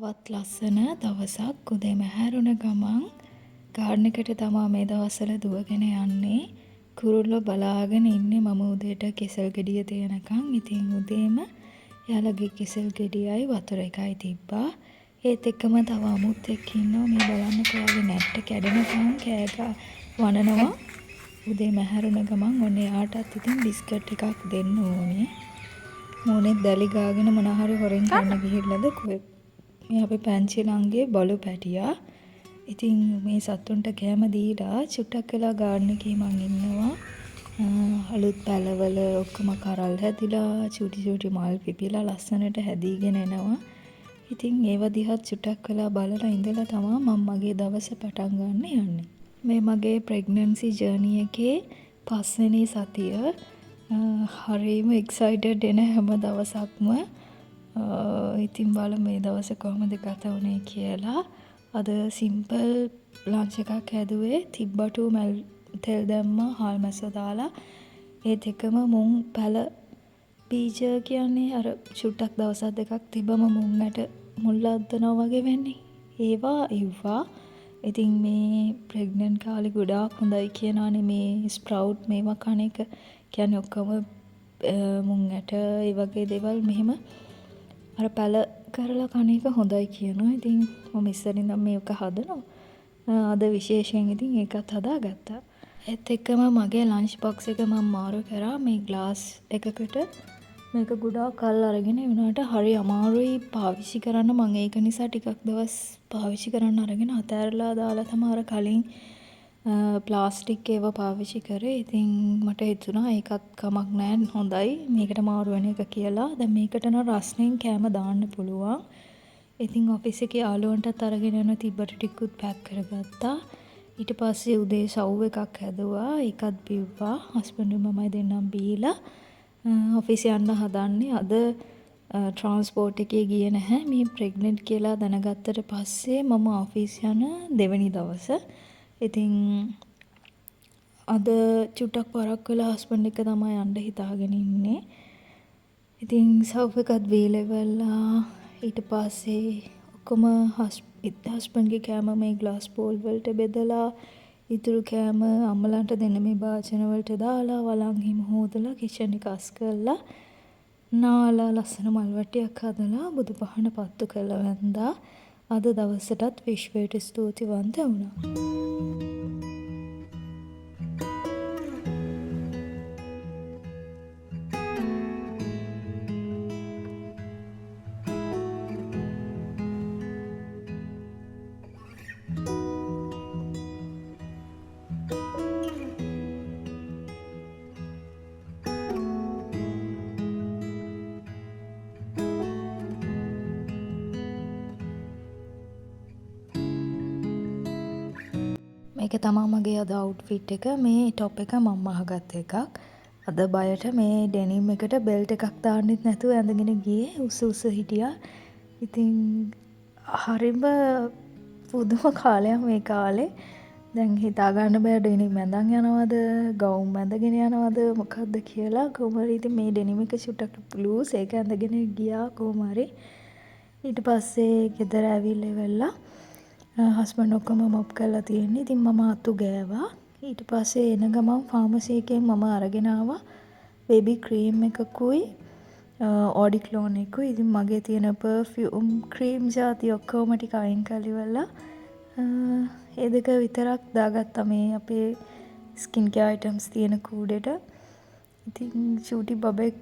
තවත් ලස්සන දවසක් උදේ මැහැරුණ ගමන් ගාඩන් එකට තමා මේ දවස්වල දුවගෙන යන්නේ. කුරුල්ලෝ බලාගෙන ඉන්නේ මම උදේට කෙසෙල් ගෙඩිය තියනකම්. ඉතින් උදේම එයාලගේ කෙසෙල් ගෙඩියයි වතුර එකයි තිබ්බා. ඒත් එක්කම තව අමුත්තෙක් ඉන්නවා. මේ බලන්නකෝ ඔයාගේ නැට්ට කැඩෙනකම් කෑ වනනවා. උදේ මැහැරුණ ගමන් ඔන්න එයාටත් ඉතින් බිස්කට් එකක් දෙන්න ඕනේ. මොනෙත් දැලි ගාගෙන මොනහරි හොරෙන් කන්න ගිහිල්ලාද මේ අපේ පැංචි ළඟේ බලු පැටියා. ඉතින් මේ සතුන්ට කෑම දීලා චුට්ටක් වෙලා ගාඩන් එකේ මං ඉන්නවා. අලුත් පැලවල ඔක්කොම කරල් හැදිලා චූටි මල් පිපිලා ලස්සනට හැදීගෙන එනවා. ඉතින් ඒව දිහා චුට්ටක් වෙලා බලලා ඉඳලා තමයි මම මගේ දවස පටන් ගන්න යන්නේ. මේ මගේ ප්‍රෙග්නන්සි ජර්නි එකේ 5 වෙනි සතිය. හරිම එක්සයිටඩ් එන හැම දවසක්ම ඉතින් බලමු මේ දවස කොහොමද ගත වුනේ කියලා. අද සිම්පල් ලන්ච් එකක් හැදුවේ. තිබ්බටු මල් තෙල් දැම්මා, හාල් මැස්ස දාලා. ඒත් එකම මුං පැල බීජ කියන්නේ අර චුට්ටක් දවස් දෙකක් තිබ්බම මුංට මුල්ල අද්දනවා වගේ වෙන්නේ. ඒවා ඉව්වා. ඉතින් මේ ප්‍රෙග්නන්ට් කාලේ ගොඩාක් හොඳයි කියනවානේ මේ ස්ප්‍රවුට් මේවා කන එක. කියන්නේ ඔක්කොම මුං ඇට ඒ වගේ දේවල් මෙහෙම අර පැල කරලා කන එක හොඳයි කියනවා. ඉතින් මම ඉස්සරින් ඉඳන් මේක හදනවා. අද විශේෂයෙන් ඉතින් ඒකත් හදාගත්තා. ඒත් එක්කම මගේ ලන්ච් බොක්ස් එක මම මාරු කරා මේ ග්ලාස් එකකට. මේක ගොඩාක් කල් අරගෙන වුණාට හරි අමාරුයි පාවිච්චි කරන්න. මම ඒක නිසා ටිකක් දවස් පාවිච්චි කරන්න අරගෙන අතෑරලා දාලා තමයි අර කලින් ප්ලාස්ටික් ඒවා පාවිච්චි කරේ. ඉතින් මට හිතුණා ඒකත් කමක් නැහැ හොඳයි මේකට මාරු වෙන එක කියලා. දැන් මේකට නම් රස්නෙන් කෑම දාන්න පුළුවන්. ඉතින් ඔෆිස් එකේ යාළුවන්ටත් අරගෙන යන තිබ්බට ටිකුත් පැක් කරගත්තා. ඊට පස්සේ උදේ සව් එකක් හැදුවා. ඒකත් බිව්වා. හස්බන්ඩ් මමයි දෙන්නම් බීලා ඔෆිස් යන්න හදන්නේ. අද ට්‍රාන්ස්පෝර්ට් එකේ ගියේ නැහැ. මේ ප්‍රෙග්නන්ට් කියලා දැනගත්තට පස්සේ මම ඔෆිස් යන දෙවෙනි දවස. ඉතින් අද චුට්ටක් පරක් වෙලා හස්බන්ඩ් එක තමයි යන්න හිතාගෙන ඉන්නේ. ඉතින් සව් එකත් බීලෙවලා ඊට පස්සේ ඔක්කොම හස්බන්ඩ්ගේ කෑම මේ ග්ලාස් බෝල් වලට බෙදලා ඉතුරු කෑම අම්මලාට දෙන්න මේ භාජන වලට දාලා වලං හිම හොදලා කිචන් එක අස් කරලා නාලා ලස්සන මල් වට්ටියක් හදලා බුදු පහන පත්තු කරලා වැන්දා. අද දවසටත් විශ්වයට ස්තුතිවන්ත වුණා. මේක තමයි මගේ අද අවුට්ෆිට් එක. මේ টොප් එක මම අහගත්ත එකක්. අද බයට මේ ඩෙනිම් එකට බෙල්ට් එකක් දාන්නෙත් නැතුව ඇඳගෙන ගියේ. උස හිටියා. ඉතින් හරිම පුදුම කාලයක් මේ කාලේ. දැන් හිතා ගන්න බෑ ඩෙනිම් ඇඳන් යනවද, ගවුම් ඇඳගෙන යනවද මොකද්ද කියලා. කොහොම හරි ඉතින් මේ ඩෙනිම් එක චුට්ටක් ලූස් ඒක ඇඳගෙන ගියා කොහොම හරි. ඊට පස්සේ ගෙදර ඇවිල්ලා හස්බන්ඩ් ඔක්කොම මොප් කරලා තියෙන්නේ. ඉතින් මම අතු ගෑවා. ඊට පස්සේ එන ගමන් ෆාමසි එකෙන් මම අරගෙන ආවා බේබි ක්‍රීම් එකකුයි ඔඩික්ලෝන් එකකුයි. ඉතින් මගේ තියෙන පර්ෆියුම් ක්‍රීම් ජාති ඔක්කොම ටික අයින් කරලා ඒ දෙක විතරක් දාගත්තා මේ අපේ ස්කින් කෙයාර් අයිටම්ස් තියෙන කූඩේට. ඉතින් චූටි බබෙක්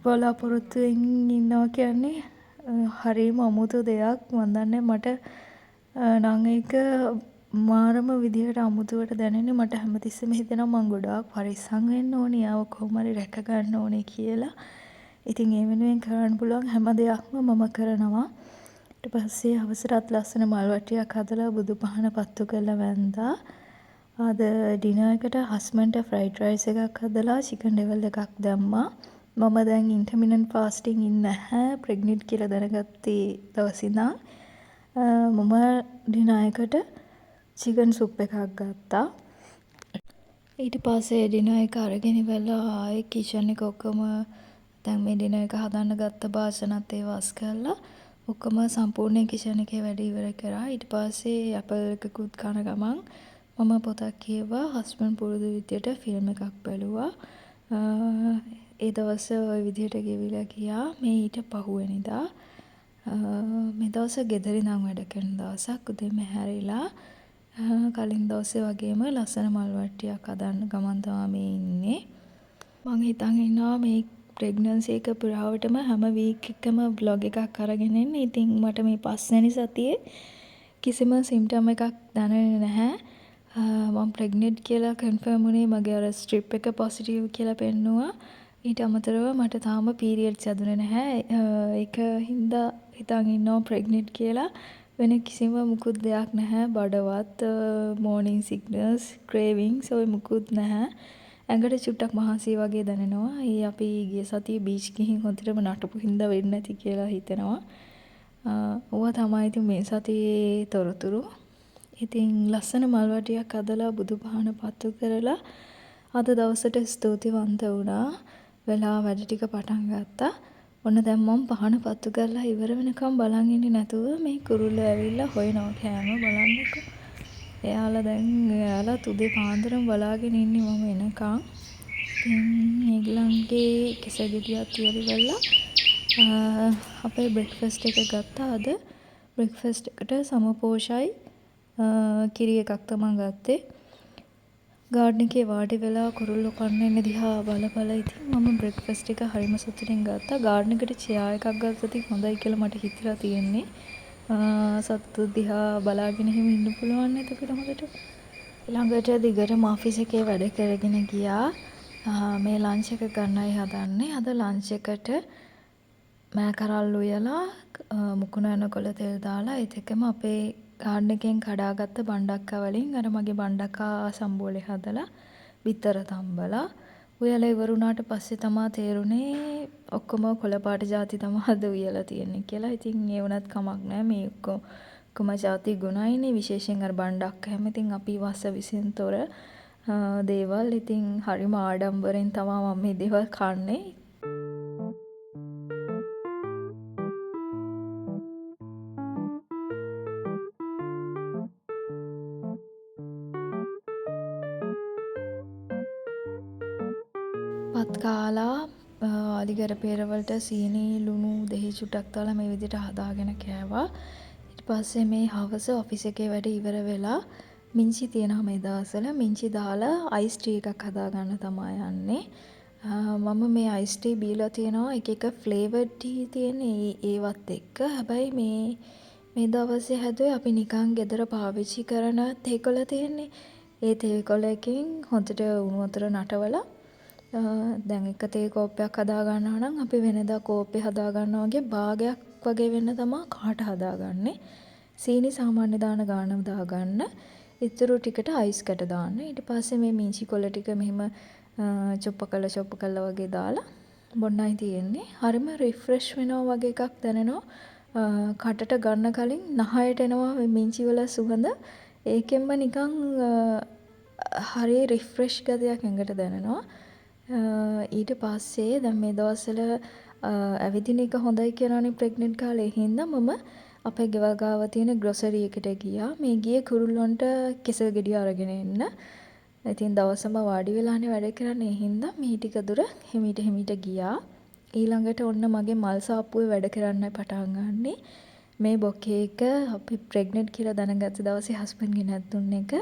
බලාපොරොත්තුවෙන් ඉන්නවා කියන්නේ හරිම අමුතු දෙයක්. මන් දන්නේ මට නම් ඒක මාරම විදිහට අමුතුවට දැනෙන්නේ. මට හැමතිස්සෙම හිතෙනවා මං ගොඩාක් පරිස්සම් වෙන්න ඕනේ. යාව කොහොම හරි රැක ගන්න ඕනේ කියලා. ඉතින් ඒ වෙනුවෙන් කරන්න පුළුවන් හැම දෙයක්ම මම කරනවා. ඊට පස්සේ අවසරත් ලස්සන මල් වට්ටියක් හදලා බුදු පහන පත්තු කරලා වැන්දා. අද ඩිනර් එකට හස්බන්ඩ්ට ෆ්‍රයිඩ් රයිස් එකක් හදලා චිකන් ඩෙවල් එකක් දැම්මා. මම දැන් ඉන්ටර්මිනන්ට් ෆාස්ටිං ඉන්නේ නැහැ. ප්‍රෙග්නන්ට් කියලා දැනගත්තේ දවස් ඉඳන්. මම ඩිනර් එකට චිකන් සුප් එකක් ගත්තා. ඊට පස්සේ ඩිනර් එක අරගෙන ඉවරලා ආයේ කිචන් එක ඔක්කොම දැන් මේ ඩිනර් එක හදන්න ගත්ත බාසනත් ඒවා අස් කරලා ඔක්කොම සම්පූර්ණයෙන් කිචන් එකේ වැඩ ඉවර කරා. ඊට පස්සේ ඇපල් එකකුත් කන ගමන් මම පොතක් කියවුවා. හස්බන්ඩ් පුරුදු විදියට ෆිල්ම් එකක් බැලුවා. ඒ දවස ওই විදියට ගෙවිලා ගියා. මේ ඊට පහුවෙනිදා මේ දවස ගෙදර ඉඳන් වැඩ කරන දවසක්. උදේම හැරිලා කලින් දවසේ වගේම ලස්සන මල් වට්ටියක් හදන්න ගමන් තමයි මේ ඉන්නේ. මං හිතන් ඉන්නවා මේ ප්‍රෙග්නන්සි එක පුරාවටම හැම වීක් එකම බ්ලොග් එකක් අරගෙන එන්න. ඉතින් මට මේ 5 වෙනි සතියේ කිසිම සිම්ටම් එකක් දැනෙන්නේ නැහැ. මම ප්‍රෙග්නන්ට් කියලා කන්ෆර්ම් වුණේ මගේ අර ස්ට්‍රිප් එක පොසිටිව් කියලා පෙන්නුවා. ඊට අමතරව මට තාම පීරියඩ්ස් හැදුනේ නැහැ. ඒක හින්දා හිතන් ඉන්නවා ප්‍රෙග්නන්ට් කියලා. වෙන කිසිම මුකුත් දෙයක් නැහැ. බඩවත්, මෝර්නින් සික්නස්, ක්‍රේවිංස් ඔය මුකුත් නැහැ. ඇඟට චුට්ටක් මහන්සි වගේ දැනෙනවා. ඒ අපි ගිය සතියේ බීච් ගිහින් හොඳටම නටපු හින්දා වෙන්නේ නැති කියලා හිතෙනවා. ඕවා තමයි ඉතින් මේ සතියේ තොරතුරු. ඉතින් ලස්සන මල් වටියක් අදලා බුදුපහන පත්තු කරලා අද දවසට ස්තුතිවන්ත වුණා. වෙලා වැඩ ටික පටන් ගත්තා. ඔන්න දැන් මම පහන පත්තු කරලා ඉවර වෙනකම් බලන් ඉන්නේ නැතුව මේ කුරුල්ලෝ ඇවිල්ලා හොයනවා කෑම බලන්නකෝ. එයාලා උදේ පාන්දරම බලාගෙන ඉන්නේ මම එනකම්. ඉතින් ඒගොල්ලන්ගේ කෙසෙල් ගෙඩියක් තියලා අපේ බ්‍රෙක්ෆාස්ට් එක ගත්තා අද. බ්‍රෙක්ෆාස්ට් එකට සමපෝෂයි කිරි එකක් තමයි ගත්තේ. ගාඩන් එකේ වාඩි වෙලා කුරුල්ලෝ කන්න එන දිහා බල ඉතින් මම බ්‍රෙක්ෆාස්ට් එක හරිම සතුටින් ගත්තා. ගාඩන් එකට චෙයා එකක් ගත්තොත් හොඳයි කියලා මට හිතලා තියෙන්නේ. සත්තු දිහා බලාගෙන එහෙම ඉන්න පුළුවන් එතකොට හොඳට. ළඟට දිගටම ඔෆිස් එකේ වැඩ කරගෙන ගියා. මේ ලන්ච් එක ගන්නයි හදන්නේ. අද ලන්ච් එකට මෑ කරල් උයලා මුකුණ යනකොළ තෙල් දාලා ඒත් එක්කම අපේ ගාඩන් එකෙන් කඩාගත්ත බණ්ඩක්කා වලින් අර මගේ බණ්ඩක්කා සම්බෝලේ හදලා බිත්තර තම්බලා උයලා ඉවරුණාට පස්සේ තමයි තේරුනේ ඔක්කොම කොළ පාට ಜಾති තමයි අද උයලා තියෙන්නේ කියලා. ඉතින් ඒ වුණත් කමක් නැහැ. මේ ඔක්කොම ಜಾති ගුණයිනේ විශේෂයෙන් අර බණ්ඩක්කා හැම ඉතින් අපි වස්ස විසින් තොර දේවල්. ඉතින් හරිම ආඩම්බරෙන් තමයි මම මේ දේවල් කන්නේ. පත් කාලා අලිගර පෙරවලට සීනි ලුණු දෙහි චුට්ටක් දාලා මේ විදිහට හදාගෙන කෑවා. ඊට පස්සේ මේ හවස ඔෆිස් එකේ වැඩ ඉවර වෙලා මිංචි තියෙනවා මේ දවස්වල. මිංචි දාලා අයිස් ටී එකක් හදාගන්න තමයි යන්නේ. මම මේ අයිස් ටී බීලා තියෙනවා එක එක ෆ්ලේවර්ඩ් ටී තියෙන්නේ ඒවත් එක්ක. හැබැයි මේ දවසේ හැදුවේ අපි නිකන් ගෙදර පාවිච්චි කරන තේකොළ තියෙන්නේ. ඒ තේකොළ එකෙන් හොඳට උණු වතුර නටවලා දැන් එක තේ කෝප්පයක් හදා ගන්නවා නම් අපි වෙනදා කෝප්පේ හදා ගන්නවා වගේ භාගයක් වගේ වෙන්න තමයි කාට හදාගන්නේ. සීනි සාමාන්‍ය දාන ගානම දාගන්න. ඉතුරු ටිකට අයිස් කැට දාන්න. ඊට පස්සේ මේ මිංචි කොළ ටික මෙහෙම චොප්ප කළා වගේ දාලා බොන්නයි තියෙන්නේ. හරිම රිෆ්‍රෙෂ් වෙනවා වගේ එකක් දැනෙනවා. කටට ගන්න කලින් නහයට එනවා මේ මිංචි වල සුගඳ. ඒකෙන්ම නිකන් හරි රිෆ්‍රෙෂ් ගතියක් ඇඟට දැනෙනවා. ඊට පස්සේ දැන් මේ දවස්වල ඇවිදින එක හොඳයි කියනවනේ ප්‍රෙග්නන්ට් කාලේ. හින්දා මම අපේ ගෙවල් ගාව තියෙන ග්‍රොසරි එකට ගියා. මේ ගියේ කුරුල්ලන්ට කෙසෙල් ගෙඩිය අරගෙන එන්න. ඉතින් දවසම වාඩි වෙලානේ වැඩ කරන්නේ. හින්දා මේ ටික දුර හිමීට ගියා. ඊළඟට ඔන්න මගේ මල් සාප්පුවේ වැඩ කරන්න පටන් ගන්නෙ. මේ බොකේ එක අපි ප්‍රෙග්නන්ට් කියලා දැනගත්ත දවසේ හස්බන්ඩ් ගෙනත් දුන්න එක.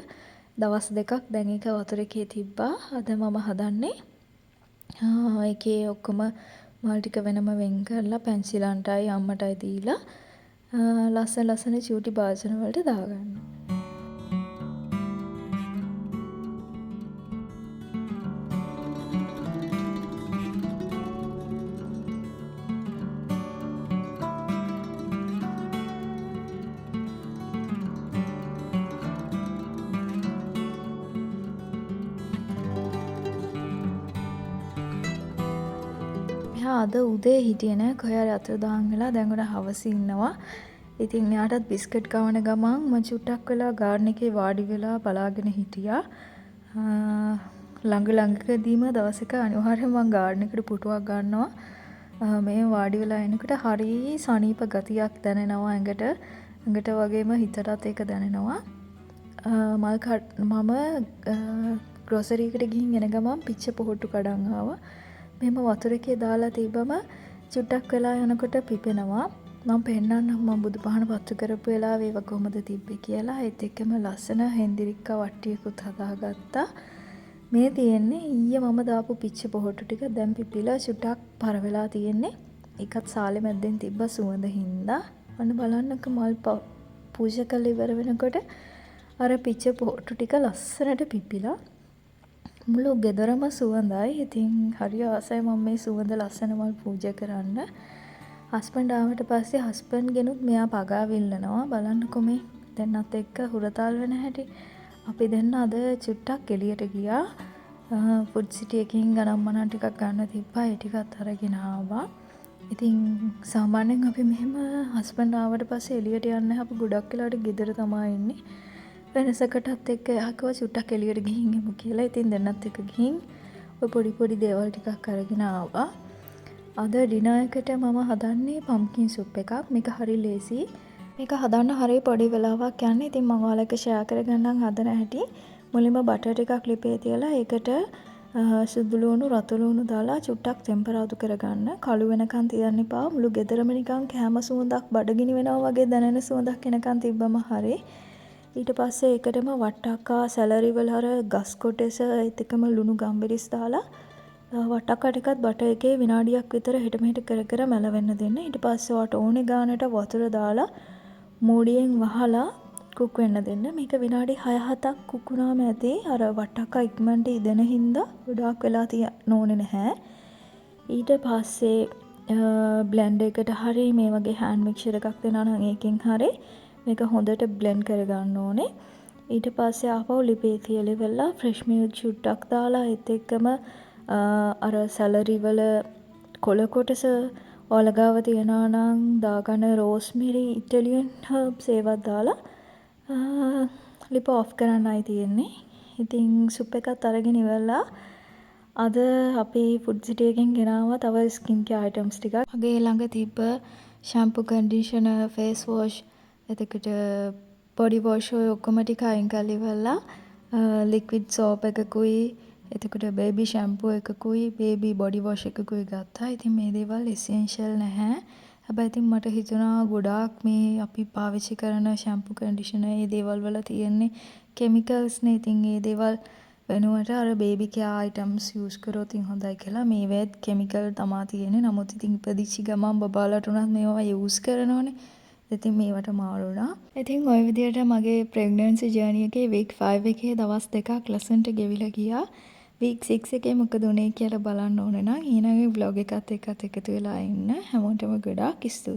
දවස් දෙකක් දැන් ඒක වතුර එකේ තිබ්බා. අද මම හදන්නේ ඒකේ ඔක්කොම මල් ටික වෙනම වෙන් කරලා පැන්සිලන්ටයි අම්මටයි දීලා ලස්සන චූටි භාජන වලට දාගන්නවා. අද උදේ හිටියේ නෑ කොහේ හරි අතුරුදහන් වෙලා දැන් උඩ හවස ඉන්නවා. ඉතින් එයාටත් බිස්කට් කවන ගමන් මම චුට්ටක් වෙලා ගාඩන් එකේ වාඩි වෙලා බලාගෙන හිටියා. ළඟකදීම දවසක අනිවාර්යයෙන් මම ගාඩන් එකට පුටුවක් ගන්නවා. මේ වාඩි වෙලා ඉනකොට හරි සනීප ගතියක් දැනෙනවා ඇඟට. ඇඟට වගේම හිතටත් ඒක දැනෙනවා. මම ග්‍රොසරි එකට ගිහින් එන ගමන් පිච්ච පොහොට්ටු කඩන් ආවා. මෙහෙම වතුර එකේ දාලා තිබ්බම චුට්ටක් වෙලා යනකොට පිපෙනවා. මම පෙන්නන්නම් මම බුදුපහන පත්තු කරපු වෙලාවේ ඒව කොහොමද තිබ්බේ කියලා. ඒත් එක්කම ලස්සන හෙන්දිරික්කා වට්ටියකුත් හදාගත්තා. මේ තියෙන්නේ ඊයේ මම දාපු පිච්ච පොහොට්ටු ටික දැන් පිපිලා චුට්ටක් පර වෙලා තියෙන්නේ. ඒකත් සාලේ මැද්දෙන් තිබ්බ සුවඳ හින්දා. අන්න බලන්නක මල් පූජා කරලා ඉවර වෙනකොට අර පිච්ච පොහොට්ටු ටික ලස්සනට පිපිලා මුළු ගෙදරම සුවඳයි. ඉතින් හරි ආසයි මම මේ සුවඳ ලස්සන මල් පූජා කරන්න. හස්බන්ඩ් ආවට පස්සේ හස්බන්ඩ් ගෙනුත් මෙයා පගාවිල්ලනවා. බලන්නකො මේ දෙන්නත් එක්ක හුරතල් වෙන හැටි. අපි දෙන්න අද චුට්ටක් එළියට ගියා. ෆුඩ් සිටි එකකින් ගණන් මනන් ටිකක් ගන්න තිබ්බා. ඒ ටිකත් අරගෙන ආවා. ඉතින් සාමාන්‍යයෙන් අපි මෙහෙම හස්බන්ඩ් ආවට පස්සේ එළියට යන්නේ නැහැ. අපි ගොඩක් වෙලාවට ගෙදර තමයි ඉන්නේ. වෙනසකටත් එක්ක යහකව චුට්ටක් එළියට ගිහින් එමු කියලා. ඉතින් දෙන්නත් එක්ක ගිහින් ඔය පොඩි පොඩි දේවල් ටිකක් අරගෙන ආවා. අද ඩිනර් එකට මම හදන්නේ පම්කින් සුප් එකක්. මේක හරි ලේසි. මේක හදන්න හරිය පොඩි වෙලාවක් යන්නේ. ඉතින් මම ඔයාලට ෂෙයා කරගන්නම් හදන හැටි. මුලින්ම බටර් ටිකක් ලිපේ තියලා ඒකට සුදු ලුණු රතු ලුණු දාලා චුට්ටක් ටෙම්පරාදු කරගන්න. කළු වෙනකන් තියන්න එපා. මුළු ගෙදරම නිකන් කෑම සුවඳක් බඩගිනි වෙනවා වගේ දැනෙන සුවඳක් එනකන් තිබ්බම හරි. ඊට පස්සේ ඒකටම වට්ටක්කා සැලරි වල අර ගස් කොටස ඒත් එක්කම ලුණු ගම්බිරිස් දාලා වට්ටක්කා ටිකත් බටර් එකේ විනාඩියක් විතර හෙට මෙහෙට කර කර මැලවෙන්න දෙන්න. ඊට පස්සේ ඔයාට ඕනේ ගානට වතුර දාලා මූඩියෙන් වහලා කුක් වෙන්න දෙන්න. මේක විනාඩි 6-7ක් කුක් වුණාම ඇති. අර වට්ටක්කා ඉක්මනට ඉදෙන හින්දා ගොඩාක් වෙලා තියන්න ඕනේ නැහැ. ඊට පස්සේ බ්ලෙන්ඩර් එකට හරි මේ වගේ හෑන්ඩ් මික්සර් එකක් දෙනවා නම් ඒකෙන් හරි මේක හොඳට බ්ලෙන්ඩ් කරගන්න ඕනේ. ඊට පස්සේ ආපහු ලිපේ තියලා ඉවරලා ෆ්‍රෙෂ් මිල්ක් චුට්ටක් දාලා ඒත් එක්කම අර සැලරි වල කොළ කොටස ඔලගාව තියනවා නම් දාගන්න රෝස්මෙරි ඉටලියන් හර්බ්ස් ඒවත් දාලා ලිප ඔෆ් කරන්නයි තියෙන්නේ. ඉතින් සුප් එකත් අරගෙන ඉවරලා අද අපි ෆුඩ් සිටි එකෙන් ගෙනාවා තව ස්කින් කෙයාර් අයිටම්ස් ටිකක්. මගේ ළඟ තිබ්බ ෂැම්පු කන්ඩිෂනර් ෆේස් වොෂ් එතකොට බොඩි වොෂ් ඔය ඔක්කොම ටික අයින් කරලා ඉවරලා ලික්විඩ් සෝප් එකකුයි එතකොට බේබි ෂැම්පූ එකකුයි බේබි බොඩි වොෂ් එකකුයි ගත්තා. ඉතින් මේ දේවල් එසෙන්ෂල් නැහැ. හැබැයි ඉතින් මට හිතුණා ගොඩාක් මේ අපි පාවිච්චි කරන ෂැම්පු කන්ඩිෂනර් මේ දේවල් වල තියෙන්නේ කෙමිකල්ස් නේ. ඉතින් මේ දේවල් වෙනුවට අර බේබි කෙයාර් අයිටම්ස් යූස් කරොත් හොඳයි කියලා. මේවෙත් කෙමිකල් තමා තියෙන්නේ. නමුත් ඉතින් ඉපදිච්ච ගමන් බබාලට උනත් මේවා යූස් කරනෝනේ. ඉතින් මේවට මාරු වුණා. ඉතින් ওই විදිහට මගේ ප්‍රෙග්නන්සි ජර්නි එකේ වීක් 5 එකේ දවස් දෙකක් ලස්සනට ගෙවිලා ගියා. වීක් 6 එකේ මොකද උනේ කියලා බලන්න ඕන නම් ඊළඟ vlog එකත් එක්කත් එකතු වෙලා ඉන්න. හැමෝටම ගොඩාක් ස්තුතියි.